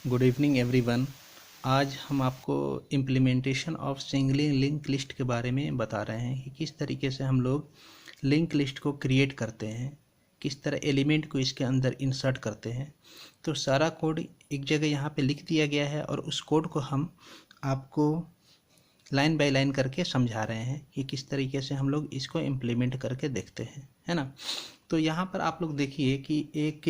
Good evening everyone. आज हम आपको implementation of singly link list के बारे में बता रहे हैं कि किस तरीके से हम लोग लिंक लिस्ट को क्रिएट करते हैं, किस तरह एलिमेंट को इसके अंदर इंसर्ट करते हैं। तो सारा कोड एक जगह यहाँ पे लिख दिया गया है और उस कोड को हम आपको लाइन बाय लाइन करके समझा रहे हैं कि किस तरीके से हम लोग इसको इम्प्लीमेंट करके देखते हैं, है ना। तो यहाँ पर आप लोग देखिए कि एक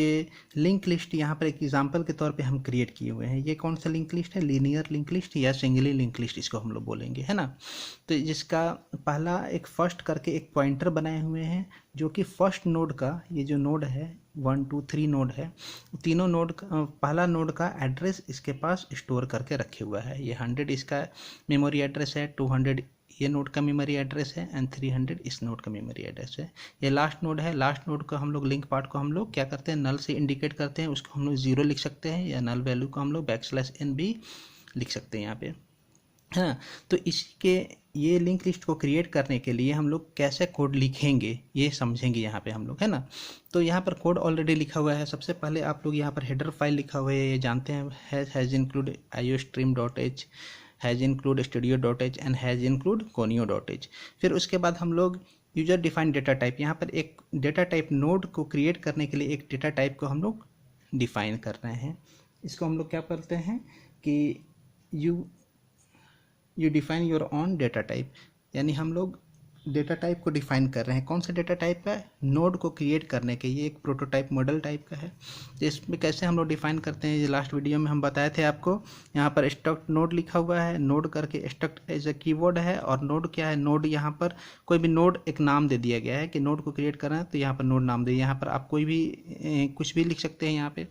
लिंक लिस्ट यहाँ पर एक एग्जांपल के तौर पे हम क्रिएट किए हुए हैं। ये कौन सा लिंक लिस्ट है? लीनियर लिंक लिस्ट या सिंगली लिंक लिस्ट इसको हम लोग बोलेंगे, है ना। तो जिसका पहला एक फर्स्ट करके एक पॉइंटर बनाए हुए हैं जो कि फर्स्ट नोड का, ये जो नोड है 1 2 3 नोड है, तीनों नोड का पहला नोड का एड्रेस इसके पास स्टोर करके रखे हुआ है। ये 100 इसका मेमोरी एड्रेस है, 200 ये नोड का मेमोरी एड्रेस है एंड 300 इस नोड का मेमोरी एड्रेस है। ये लास्ट नोड है। लास्ट नोड को हम लोग लिंक पार्ट को हम लोग क्या करते हैं, नल से इंडिकेट करते हैं। उसको हम लोग 0 लिख सकते हैं या नल वैल्यू को हम लोग \n भी लिख सकते हैं यहाँ पे, है ना। तो इसके ये लिंक लिस्ट को क्रिएट करने के लिए हम लोग कैसे कोड लिखेंगे ये समझेंगे यहाँ पे हम लोग, है ना। तो यहाँ पर कोड ऑलरेडी लिखा हुआ है। सबसे पहले आप लोग यहाँ पर हेडर फाइल लिखा हुआ है, ये जानते हैं, has include iostream.h, has include studio.h and has include conio.h। फिर उसके बाद हम लोग यूजर डिफाइंड डेटा टाइप, यहाँ पर एक डेटा टाइप नोड को क्रिएट करने के लिए एक डेटा टाइप को हम लोग डिफाइन कर रहे हैं। इसको हम लोग क्या करते हैं कि you define your on data type, यानी हम लोग डेटा टाइप को डिफाइन कर रहे हैं। कौन सा डेटा टाइप का? नोड को क्रिएट करने के। ये एक प्रोटोटाइप मॉडल टाइप का है। तो इसमें कैसे हम लोग डिफाइन करते हैं, ये लास्ट वीडियो में हम बताए थे आपको। यहाँ पर स्ट्रक्ट नोड लिखा हुआ है, नोड करके स्ट्रक्ट एज ए कीवर्ड है। और नोड क्या है? नोड यहाँ पर कोई भी नोड एक नाम दे दिया गया है कि नोड को क्रिएट करना है तो यहाँ पर नोड नाम दे। यहाँ पर आप कोई भी कुछ भी लिख सकते हैं यहाँ पे।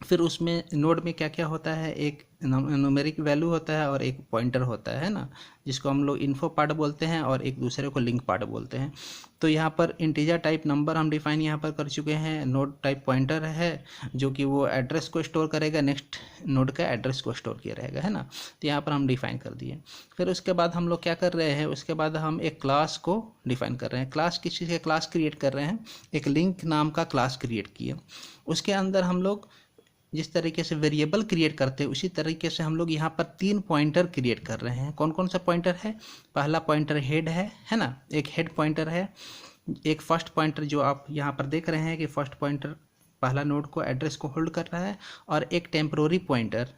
फिर उसमें नोड में क्या क्या होता है, एक न्यूमेरिक वैल्यू होता है और एक पॉइंटर होता है ना, जिसको हम लोग इन्फो पार्ट बोलते हैं और एक दूसरे को लिंक पार्ट बोलते हैं। तो यहाँ पर इंटीजर टाइप नंबर हम डिफाइन यहाँ पर कर चुके हैं। नोड टाइप पॉइंटर है जो कि वो एड्रेस को स्टोर करेगा, नेक्स्ट नोड का एड्रेस को स्टोर किया रहेगा, है ना। तो यहाँ पर हम डिफाइन कर दिए। फिर उसके बाद हम लोग क्या कर रहे हैं, उसके बाद हम एक क्लास को डिफाइन कर रहे हैं। क्लास किस चीज़ का क्लास क्रिएट कर रहे हैं? एक लिंक नाम का क्लास क्रिएट किए। उसके अंदर हम लोग जिस तरीके से वेरिएबल क्रिएट करते हैं उसी तरीके से हम लोग यहाँ पर 3 पॉइंटर क्रिएट कर रहे हैं। कौन कौन सा पॉइंटर है? पहला पॉइंटर हेड है ना, एक हेड पॉइंटर है। एक फर्स्ट पॉइंटर जो आप यहाँ पर देख रहे हैं कि फर्स्ट पॉइंटर पहला नोड को एड्रेस को होल्ड कर रहा है। और एक टेम्प्रोरी पॉइंटर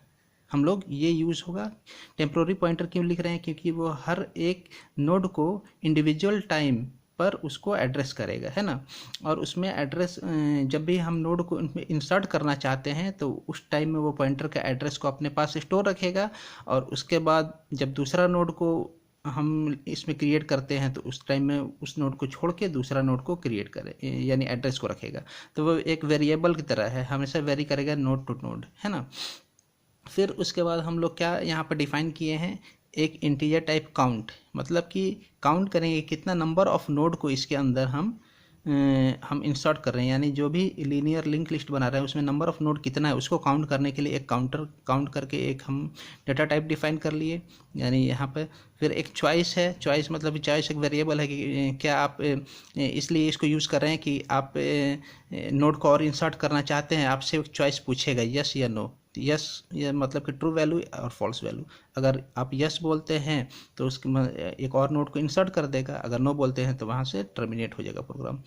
हम लोग ये यूज़ होगा। टेम्प्रोरी पॉइंटर क्यों लिख रहे हैं? क्योंकि वो हर एक नोड को इंडिविजुअल टाइम पर उसको एड्रेस करेगा, है ना। और उसमें एड्रेस जब भी हम नोड को इंसर्ट करना चाहते हैं तो उस टाइम में वो पॉइंटर का एड्रेस को अपने पास स्टोर रखेगा। और उसके बाद जब दूसरा नोड को हम इसमें क्रिएट करते हैं तो उस टाइम में उस नोड को छोड़ के दूसरा नोड को क्रिएट करे, यानी एड्रेस को रखेगा। तो वो एक वेरिएबल की तरह है, हमेशा वेरी करेगा नोड टू नोड, है ना। फिर उसके बाद हम लोग क्या यहाँ पर डिफाइन किए हैं, एक इंटीजर टाइप काउंट, मतलब कि काउंट करेंगे कितना नंबर ऑफ नोड को इसके अंदर हम इंसर्ट कर रहे हैं। यानी जो भी लीनियर लिंक लिस्ट बना रहे हैं उसमें नंबर ऑफ नोड कितना है उसको काउंट करने के लिए एक काउंट करके एक हम डेटा टाइप डिफाइन कर लिए। यानी यहाँ पर फिर एक चॉइस है। चॉइस मतलब चॉइस एक वेरिएबल है कि क्या आप इसलिए इसको यूज़ कर रहे हैं कि आप नोड को और इंसर्ट करना चाहते हैं, आपसे एक चॉइस पूछेगा यस या नो। यस ये मतलब कि ट्रू वैल्यू और फॉल्स वैल्यू। अगर आप यस बोलते हैं तो उसके एक और नोड को इंसर्ट कर देगा, अगर नो बोलते हैं तो वहाँ से टर्मिनेट हो जाएगा प्रोग्राम,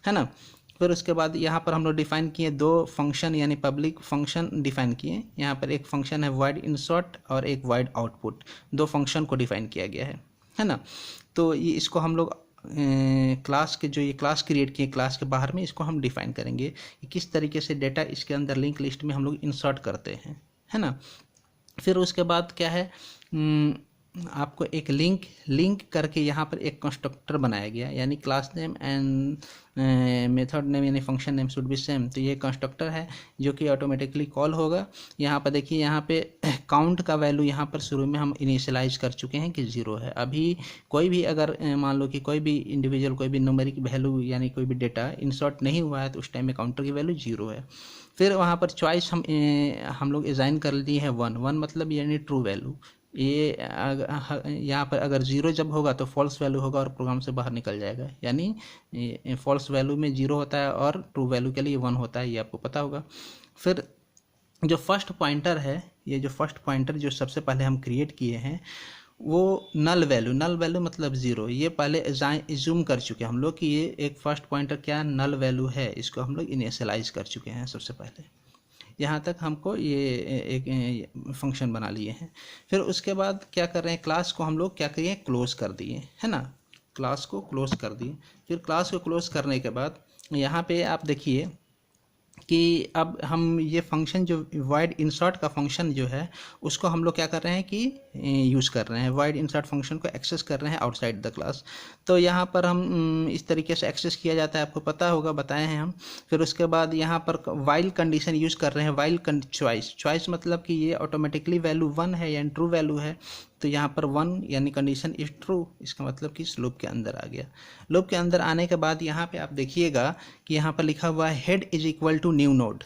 है ना। फिर उसके बाद यहाँ पर हम लोग डिफाइन किए 2 फंक्शन, यानी पब्लिक फंक्शन डिफाइन किए। यहाँ पर एक फंक्शन है वाइड इंसर्ट और एक वाइड आउटपुट। 2 फंक्शन को डिफाइन किया गया है ना। तो ये इसको हम लोग क्लास के जो ये क्लास क्रिएट किए क्लास के बाहर में इसको हम डिफाइन करेंगे कि किस तरीके से डेटा इसके अंदर लिंक लिस्ट में हम लोग इंसर्ट करते हैं, है ना। फिर उसके बाद क्या है, आपको एक लिंक करके यहाँ पर एक कंस्ट्रक्टर बनाया गया, यानी class name and method name यानी function name should be same. तो ये कंस्ट्रक्टर है जो कि ऑटोमेटिकली कॉल होगा। यहाँ पर देखिए, यहाँ पे काउंट का वैल्यू यहाँ पर शुरू में हम इनिशियलाइज कर चुके हैं कि 0 है। अभी कोई भी अगर मान लो कि कोई भी इंडिविजुअल कोई भी न्यूमेरिक वैल्यू यानी कोई भी डेटा इंसर्ट नहीं हुआ है तो उस टाइम में काउंटर की वैल्यू 0 है। फिर वहाँ पर चॉइस हम लोग डिज़ाइन कर लिए हैं 1 मतलब यानी ट्रू वैल्यू। ये यहाँ पर अगर 0 जब होगा तो फॉल्स वैल्यू होगा और प्रोग्राम से बाहर निकल जाएगा। यानी फॉल्स वैल्यू में 0 होता है और ट्रू वैल्यू के लिए 1 होता है, ये आपको पता होगा। फिर जो फर्स्ट पॉइंटर है, ये जो फर्स्ट पॉइंटर जो सबसे पहले हम क्रिएट किए हैं वो नल वैल्यू मतलब ज़ीरो, ये पहले एज्यूम कर चुके हैं हम लोग कि ये एक फर्स्ट पॉइंटर क्या नल वैल्यू है, इसको हम लोग इनिशियलाइज कर चुके हैं सबसे पहले। यहाँ तक हमको ये एक फंक्शन बना लिए हैं। फिर उसके बाद क्या कर रहे हैं, क्लास को हम लोग क्या करिए क्लोज कर दिए, है ना, क्लास को क्लोज कर दिए। फिर क्लास को क्लोज करने के बाद यहाँ पे आप देखिए कि अब हम ये फंक्शन जो वाइड इंसर्ट का फंक्शन जो है उसको हम लोग क्या कर रहे हैं कि यूज़ कर रहे हैं, वाइड इंसर्ट फंक्शन को एक्सेस कर रहे हैं आउटसाइड द क्लास। तो यहाँ पर हम इस तरीके से एक्सेस किया जाता है, आपको पता होगा, बताए हैं हम। फिर उसके बाद यहाँ पर वाइल कंडीशन यूज़ कर रहे हैं, वाइल चॉइस मतलब कि ये ऑटोमेटिकली वैल्यू 1 है या ट्रू वैल्यू है, तो यहाँ पर 1 यानी कंडीशन इज ट्रू, इसका मतलब कि इस लूप के अंदर आ गया। लूप के अंदर आने के बाद यहाँ पे आप देखिएगा कि यहाँ पर लिखा हुआ है head is equal to new node,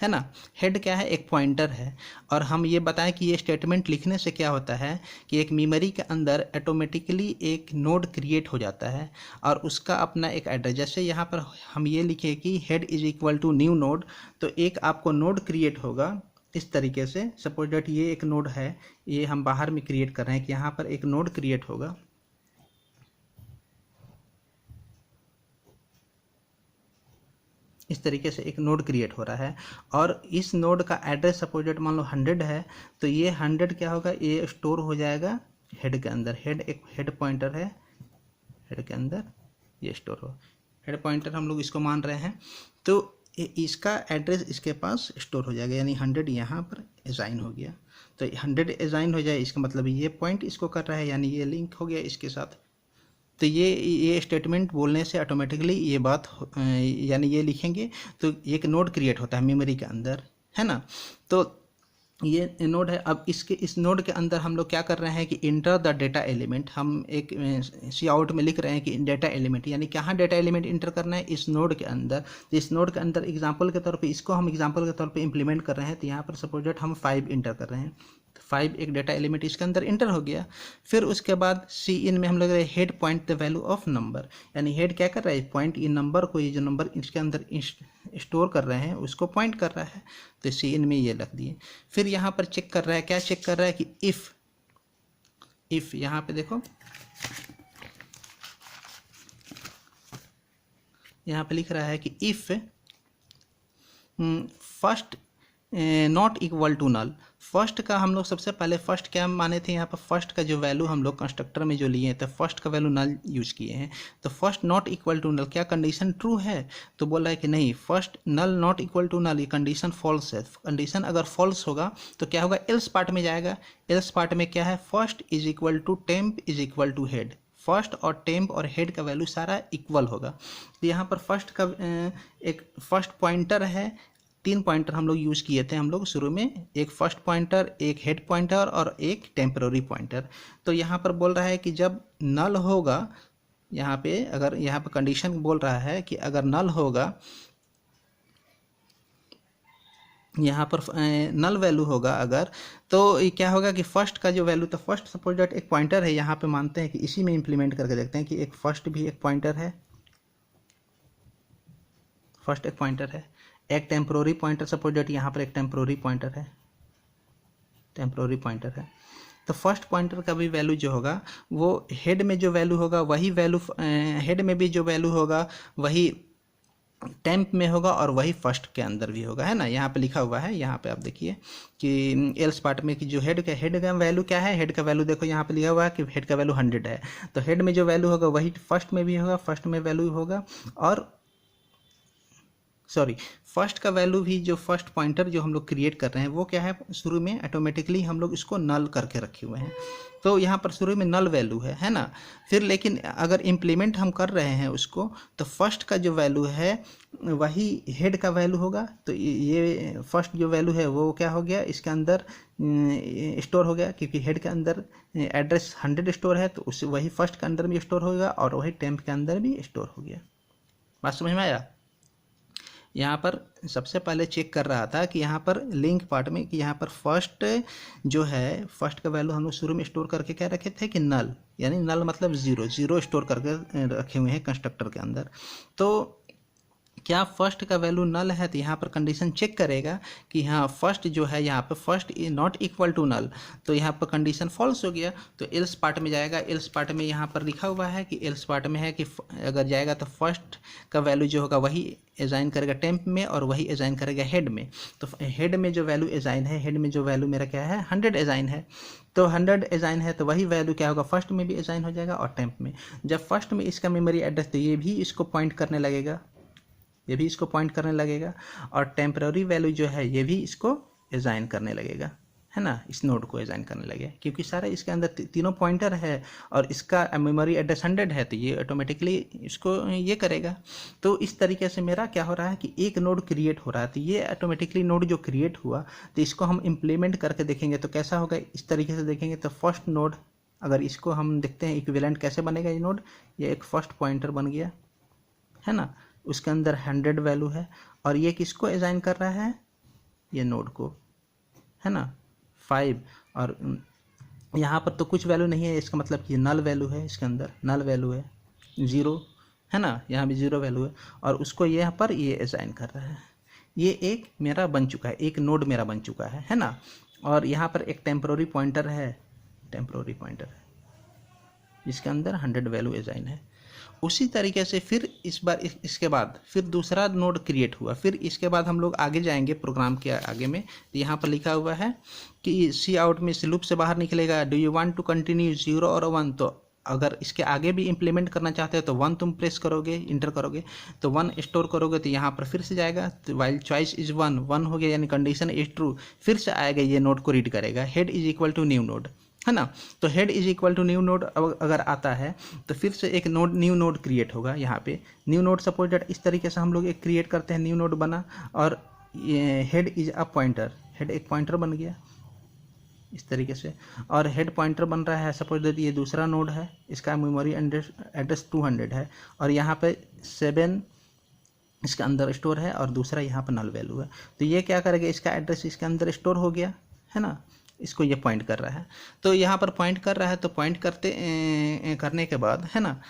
है ना। हेड क्या है, एक पॉइंटर है। और हम ये बताएं कि ये स्टेटमेंट लिखने से क्या होता है कि एक मेमोरी के अंदर ऑटोमेटिकली एक नोड क्रिएट हो जाता है और उसका अपना एक एड्रेस। जैसे यहाँ पर हम ये लिखे कि head is equal to new node, तो एक आपको नोड क्रिएट होगा इस तरीके से। सपोज दैट ये एक नोड है, ये हम बाहर में क्रिएट कर रहे हैं कि यहाँ पर एक नोड क्रिएट होगा, इस तरीके से एक नोड क्रिएट हो रहा है और इस नोड का एड्रेस सपोज दैट मान लो 100 है, तो ये 100 क्या होगा, ये स्टोर हो जाएगा हेड के अंदर। हेड एक हेड पॉइंटर है, हेड के अंदर ये स्टोर हो, हेड पॉइंटर हम लोग इसको मान रहे हैं, तो इसका एड्रेस इसके पास स्टोर हो जाएगा, यानी 100 यहाँ पर असाइन हो गया। तो 100 असाइन हो जाए इसका मतलब ये पॉइंट इसको कर रहा है, यानी ये लिंक हो गया इसके साथ। तो ये स्टेटमेंट बोलने से ऑटोमेटिकली ये बात यानी ये लिखेंगे तो एक नोड क्रिएट होता है मेमोरी के अंदर, है ना। तो ये नोड है। अब इस नोड के अंदर हम लोग क्या कर रहे हैं कि इंटर द डेटा एलिमेंट, हम एक सी आउट में लिख रहे हैं कि डेटा एलिमेंट, यानी कहाँ डेटा एलिमेंट इंटर करना है, इस नोड के अंदर। तो इस नोड के अंदर एग्जांपल के तौर पे इसको हम एग्जांपल के तौर पे इंप्लीमेंट कर रहे हैं, तो यहाँ पर सपोज दैट हम 5 इंटर कर रहे हैं, 5 एक डाटा एलिमेंट इसके अंदर इंटर हो गया। फिर उसके बाद सी इन में हम लोग head point the value of number, यानी हेड क्या कर रहा है, पॉइंट इन नंबर को, ये जो नंबर इसके अंदर स्टोर कर रहे हैं उसको पॉइंट कर रहा है, तो सी इन में ये रख दिए। फिर यहाँ पर चेक कर रहा है, क्या चेक कर रहा है कि इफ़ यहाँ पे देखो, यहाँ पे लिख रहा है कि if first not equal to null. First का हम लोग सबसे पहले फर्स्ट क्या माने थे, यहाँ पर फर्स्ट का जो वैल्यू हम लोग कंस्ट्रक्टर में जो लिए थे, फर्स्ट का वैल्यू नल यूज किए हैं। तो first not equal to null, क्या कंडीशन ट्रू है, तो बोल रहा है कि नहीं, first null not equal to null, ये कंडीशन फॉल्स है। कंडीशन अगर फॉल्स होगा तो क्या होगा, एल्स पार्ट में जाएगा। एल्स पार्ट में क्या है, first is equal to temp is equal to head, first और टेम्प और हेड का वैल्यू सारा इक्वल होगा। तो यहाँ पर फर्स्ट का एक फर्स्ट पॉइंटर है, 3 पॉइंटर हम लोग यूज़ किए थे हम लोग शुरू में, एक फर्स्ट पॉइंटर, एक हेड पॉइंटर और एक टेम्पररी पॉइंटर। तो यहाँ पर बोल रहा है कि जब नल होगा, यहाँ पे अगर यहाँ पर कंडीशन बोल रहा है कि अगर नल होगा, यहाँ पर नल वैल्यू होगा अगर, तो ये क्या होगा कि फर्स्ट का जो वैल्यू, तो फर्स्ट सपोज दैट एक पॉइंटर है, यहाँ पे मानते हैं कि इसी में इंप्लीमेंट करके देखते हैं कि एक फर्स्ट भी एक पॉइंटर है, फर्स्ट एक पॉइंटर है, एक टेम्प्रोरी पॉइंटर, सपोज दैट यहाँ पर एक टेम्प्रोरी पॉइंटर है, टेम्प्रोरी पॉइंटर है। तो फर्स्ट पॉइंटर का भी वैल्यू जो होगा वो हेड में जो वैल्यू होगा वही वैल्यू हेड में भी जो वैल्यू होगा वही टेम्प में होगा और वही फर्स्ट के अंदर भी होगा, है ना। यहाँ पे लिखा हुआ है, यहाँ पे आप देखिए कि एल्स पार्ट में कि जो हेड का वैल्यू क्या है, हेड का वैल्यू देखो यहाँ पे लिखा हुआ है कि हेड का वैल्यू 100 है, तो हेड में जो वैल्यू होगा वही फर्स्ट में भी होगा, फर्स्ट में वैल्यू होगा, और फर्स्ट का वैल्यू भी जो फर्स्ट पॉइंटर जो हम लोग क्रिएट कर रहे हैं वो क्या है, शुरू में ऑटोमेटिकली हम लोग इसको नल करके रखे हुए हैं, तो यहाँ पर शुरू में नल वैल्यू है ना। फिर लेकिन अगर इम्प्लीमेंट हम कर रहे हैं उसको, तो फर्स्ट का जो वैल्यू है वही हेड का वैल्यू होगा, तो ये फर्स्ट जो वैल्यू है वो क्या हो गया, इसके अंदर स्टोर हो गया, क्योंकि हेड के अंदर एड्रेस 100 स्टोर है, तो उससे वही फर्स्ट के अंदर भी स्टोर होगा और वही टेम्प के अंदर भी स्टोर हो गया। बात समझ में आया। यहाँ पर सबसे पहले चेक कर रहा था कि यहाँ पर लिंक पार्ट में कि यहाँ पर फर्स्ट जो है, फर्स्ट का वैल्यू हम लोग शुरू में स्टोर करके क्या रखे थे कि नल, यानी नल मतलब ज़ीरो स्टोर करके रखे हुए हैं कंस्ट्रक्टर के अंदर। तो क्या फर्स्ट का वैल्यू नल है, तो यहाँ पर कंडीशन चेक करेगा कि हाँ फर्स्ट जो है यहाँ पे first is not equal to null, तो यहाँ पर कंडीशन फॉल्स हो गया, तो एल्स पार्ट में जाएगा। एल्स पार्ट में यहाँ पर लिखा हुआ है कि एल्स पार्ट में है कि अगर जाएगा तो फर्स्ट का वैल्यू जो होगा वही असाइन करेगा टेम्प में और वही असाइन करेगा हेड में। तो हेड में जो वैल्यू असाइन है, हेड में जो वैल्यू मेरा क्या है 100 असाइन है, तो 100 असाइन है तो वही वैल्यू क्या होगा फर्स्ट में भी असाइन हो जाएगा और टेम्प में। जब फर्स्ट में इसका मेमोरी एड्रेस, तो ये भी इसको पॉइंट करने लगेगा, ये भी इसको पॉइंट करने लगेगा, और टेम्पररी वैल्यू जो है ये भी इसको असाइन करने लगेगा, है ना, इस नोड को असाइन करने लगेगा, क्योंकि सारा इसके अंदर तीनों पॉइंटर है और इसका मेमोरी एड्रेस 100 है, तो ये ऑटोमेटिकली इसको ये करेगा। तो इस तरीके से मेरा क्या हो रहा है कि एक नोड क्रिएट हो रहा है, तो ये ऑटोमेटिकली नोड जो क्रिएट हुआ तो इसको हम इम्प्लीमेंट करके देखेंगे तो कैसा होगा, इस तरीके से देखेंगे। तो फर्स्ट नोड अगर इसको हम देखते हैं इक्विवेलेंट कैसे बनेगा ये नोड, ये एक फर्स्ट पॉइंटर बन गया, है ना, उसके अंदर 100 वैल्यू है और ये किसको असाइन कर रहा है, ये नोड को, है ना 5, और यहाँ पर तो कुछ वैल्यू नहीं है, इसका मतलब कि नल वैल्यू है, इसके अंदर नल वैल्यू है 0, है ना, यहाँ भी 0 वैल्यू है और उसको यहाँ पर ये असाइन कर रहा है। ये एक मेरा बन चुका है, एक नोड मेरा बन चुका है ना। और यहाँ पर एक टेम्पररी पॉइंटर है, टेम्पररी पॉइंटर है जिसके अंदर 100 वैल्यू असाइन है। उसी तरीके से फिर इस बार इसके बाद फिर दूसरा नोड क्रिएट हुआ, फिर इसके बाद हम लोग आगे जाएंगे प्रोग्राम के आगे में, तो यहाँ पर लिखा हुआ है कि सी आउट में से लूप से बाहर निकलेगा, do you want to continue 0 और 1, तो अगर इसके आगे भी इम्प्लीमेंट करना चाहते हो तो 1 तुम प्रेस करोगे, इंटर करोगे तो 1 स्टोर करोगे, तो यहाँ पर फिर से जाएगा, तो वाइल चॉइस इज 1 हो गया यानी कंडीशन इज ट्रू, फिर से आएगा ये नोड को रीड करेगा, head is equal to new node, है ना। तो head is equal to new node अगर आता है तो फिर से एक नोड न्यू नोड क्रिएट होगा। यहाँ पे न्यू नोड सपोज दैट इस तरीके से हम लोग एक क्रिएट करते हैं, न्यू नोड बना और head is a pointer, head एक पॉइंटर बन गया इस तरीके से, और हेड पॉइंटर बन रहा है, सपोज दैट ये दूसरा नोड है, इसका मेमोरी एड्रेस 200 है और यहाँ पे 7 इसके अंदर स्टोर है और दूसरा यहाँ पर नल वैल्यू है। तो ये क्या करेगा, इसका एड्रेस इसके अंदर स्टोर हो गया, है ना, इसको ये पॉइंट कर रहा है। तो यहाँ पर पॉइंट कर रहा है, तो पॉइंट करने के बाद, है ना,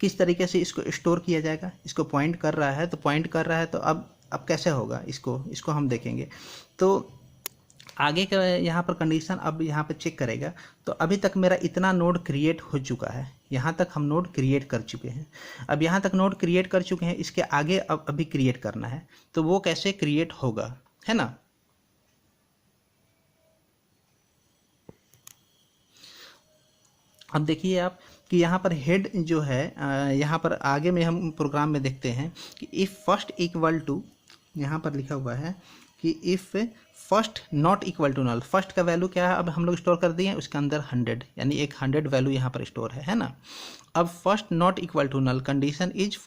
किस तरीके से इसको स्टोर किया जाएगा, इसको पॉइंट कर रहा है, तो पॉइंट कर रहा है तो अब कैसे होगा, इसको हम देखेंगे। तो आगे का यहाँ पर कंडीशन अब यहाँ पर चेक करेगा, तो अभी तक मेरा इतना नोड क्रिएट हो चुका है, यहाँ तक हम नोड क्रिएट कर चुके हैं। अब यहाँ तक नोड क्रिएट कर चुके हैं, इसके आगे अब अभी क्रिएट करना है, तो वो कैसे क्रिएट होगा, है ना। अब देखिए आप कि यहाँ पर हेड जो है, यहाँ पर आगे में हम प्रोग्राम में देखते हैं कि इफ़ फर्स्ट इक्वल टू, यहाँ पर लिखा हुआ है कि if first not equal to null, first का वैल्यू क्या है अब हम लोग स्टोर कर दिए उसके अंदर 100, यानी एक 100 वैल्यू यहाँ पर स्टोर है ना। अब first not equal to null, condition is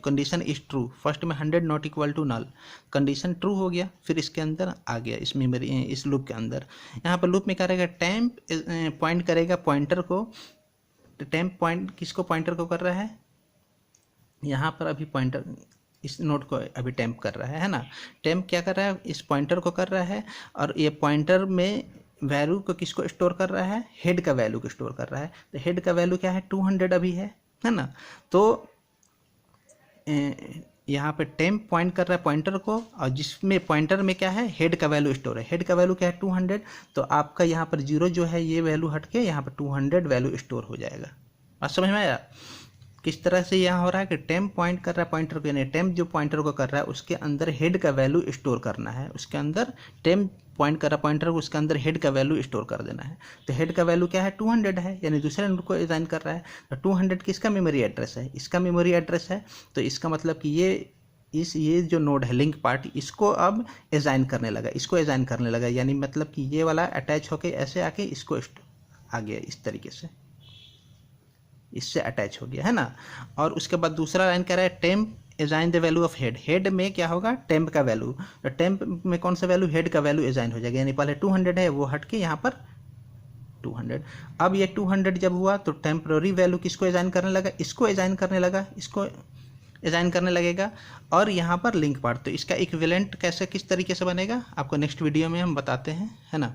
condition is true, first में 100 not equal to null, condition true हो गया, फिर इसके अंदर आ गया इस मेमोरी इस लूप के अंदर। यहाँ पर लूप में क्या रहेगा, टेम्प पॉइंट करेगा पॉइंटर को, टेम्प पॉइंट किसको, पॉइंटर को कर रहा है, यहाँ पर अभी पॉइंटर इस नोड को अभी टेम्प कर रहा है ना, टेम्प क्या कर रहा है, इस पॉइंटर को कर रहा है, और ये पॉइंटर में वैल्यू को किसको स्टोर कर रहा है, हेड का वैल्यू को स्टोर कर रहा है। तो हेड का वैल्यू क्या है 200 अभी है ना। तो यहाँ पे टेम्प पॉइंट कर रहा है पॉइंटर को, और जिसमें पॉइंटर में क्या है, हेड का वैल्यू स्टोर है, हेड का वैल्यू क्या है 200, तो आपका यहाँ पर 0 जो है ये वैल्यू हट के यहाँ पर 200 वैल्यू स्टोर हो जाएगा। बात समझ में आया किस तरह से यहाँ हो रहा है कि टेम्प पॉइंट कर रहा है पॉइंटर को, यानी टेम्प जो पॉइंटर को कर रहा है उसके अंदर हेड का वैल्यू स्टोर करना है, उसके अंदर टेम्प पॉइंट कर रहा है पॉइंटर को, उसके अंदर हेड का वैल्यू स्टोर कर देना है। तो हेड का वैल्यू क्या है 200 है, यानी दूसरे नोड को असाइन कर रहा है। तो 200 किसका मेमोरी एड्रेस है, इसका मेमोरी एड्रेस है, तो इसका मतलब कि ये जो नोड है लिंक पार्ट, इसको अब असाइन करने लगा, इसको असाइन करने लगा, यानी मतलब कि ये वाला अटैच होके ऐसे आके इसको आ गया इस तरीके से, इससे अटैच हो गया, है ना। और उसके बाद दूसरा लाइन कह रहा है temp assign the value of head, head में क्या होगा टेम्प का वैल्यू, तो टेम्प में कौन सा वैल्यू, हेड का वैल्यू असाइन हो जाएगा, यानी पहले 200 है वो हट के यहाँ पर 200। अब ये 200 जब हुआ तो टेम्पररी वैल्यू किसको असाइन करने लगा, इसको असाइन करने लगा, इसको असाइन करने लगेगा। और यहाँ पर लिंक पार्ट, तो इसका इक्विवेलेंट कैसे किस तरीके से बनेगा आपको नेक्स्ट वीडियो में हम बताते हैं, है ना।